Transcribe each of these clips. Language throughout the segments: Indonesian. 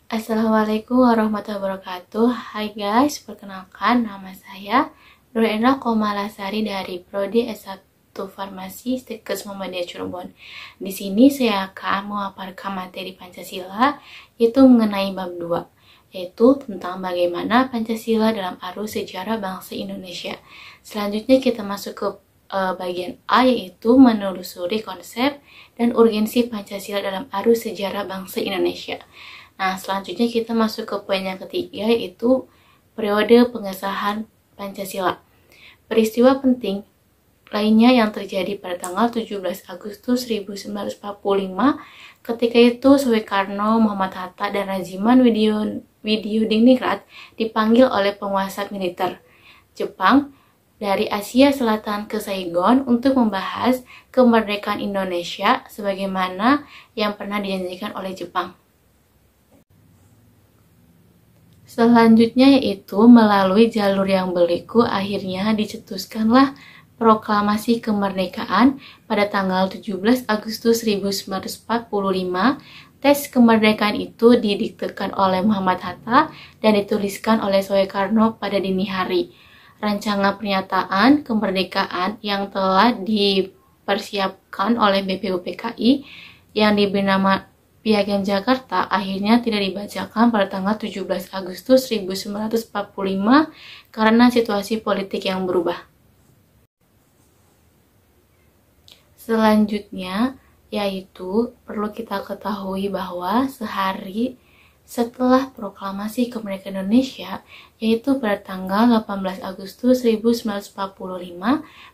Assalamualaikum warahmatullahi wabarakatuh. Hai guys, perkenalkan nama saya Nurendra Komalasari dari Prodi S1 Farmasi Stikes Muhammadiyah Cirebon. Di sini saya akan memaparkan materi Pancasila, yaitu mengenai bab 2, yaitu tentang bagaimana Pancasila dalam arus sejarah bangsa Indonesia. Selanjutnya kita masuk ke bagian A, yaitu menelusuri konsep dan urgensi Pancasila dalam arus sejarah bangsa Indonesia. Nah, selanjutnya kita masuk ke poin yang ketiga, yaitu periode pengesahan Pancasila. Peristiwa penting lainnya yang terjadi pada tanggal 17 Agustus 1945, ketika itu Soekarno, Muhammad Hatta, dan Rajiman Widyodiningrat dipanggil oleh penguasa militer Jepang dari Asia Selatan ke Saigon untuk membahas kemerdekaan Indonesia sebagaimana yang pernah dijanjikan oleh Jepang. Selanjutnya yaitu melalui jalur yang berliku akhirnya dicetuskanlah proklamasi kemerdekaan pada tanggal 17 Agustus 1945. Teks kemerdekaan itu didiktekan oleh Muhammad Hatta dan dituliskan oleh Soekarno pada dini hari. Rancangan pernyataan kemerdekaan yang telah dipersiapkan oleh BPUPKI yang diberi nama Piagam Jakarta akhirnya tidak dibacakan pada tanggal 17 Agustus 1945 karena situasi politik yang berubah. Selanjutnya, yaitu perlu kita ketahui bahwa sehari setelah proklamasi kemerdekaan Indonesia, yaitu pada tanggal 18 Agustus 1945,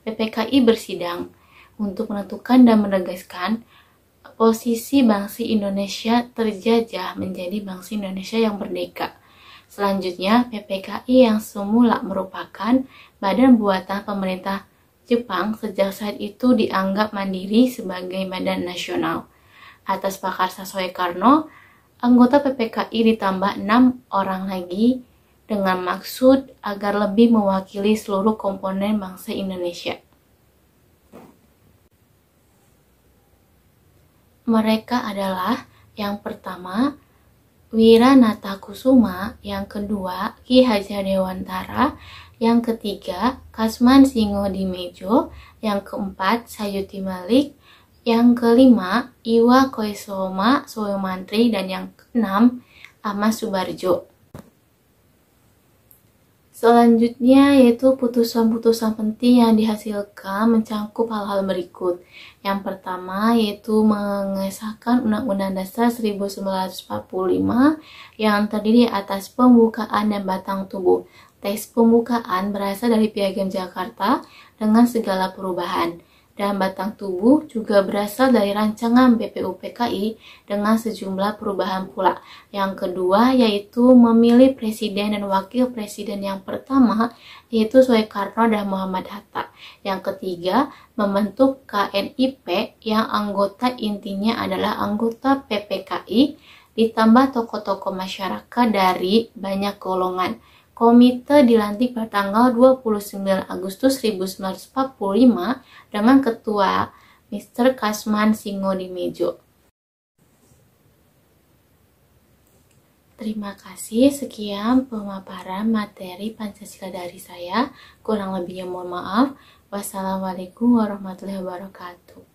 PPKI bersidang untuk menentukan dan menegaskan posisi bangsa Indonesia terjajah menjadi bangsa Indonesia yang merdeka. Selanjutnya, PPKI yang semula merupakan badan buatan pemerintah Jepang sejak saat itu dianggap mandiri sebagai badan nasional. Atas prakarsa Soekarno, anggota PPKI ditambah 6 orang lagi dengan maksud agar lebih mewakili seluruh komponen bangsa Indonesia. Mereka adalah yang pertama Wiranatakusuma, yang kedua Ki Hajar Dewantara, yang ketiga Kasman Singodimedjo, yang keempat Sayuti Malik, yang kelima Iwa Koesoma Soemantri, dan yang keenam Ahmad Subarjo. Selanjutnya yaitu putusan-putusan penting yang dihasilkan mencakup hal-hal berikut. Yang pertama yaitu mengesahkan Undang-Undang Dasar 1945 yang terdiri atas pembukaan dan batang tubuh. Teks pembukaan berasal dari Piagam Jakarta dengan segala perubahan, dan batang tubuh juga berasal dari rancangan BPUPKI dengan sejumlah perubahan pula. Yang kedua yaitu memilih presiden dan wakil presiden yang pertama, yaitu Soekarno dan Muhammad Hatta. Yang ketiga, membentuk KNIP yang anggota intinya adalah anggota PPKI ditambah tokoh-tokoh masyarakat dari banyak golongan. Komite dilantik pada tanggal 29 Agustus 1945 dengan ketua Mr. Kasman Singodimedjo. Terima kasih, sekian pemaparan materi Pancasila dari saya. Kurang lebihnya mohon maaf. Wassalamualaikum warahmatullahi wabarakatuh.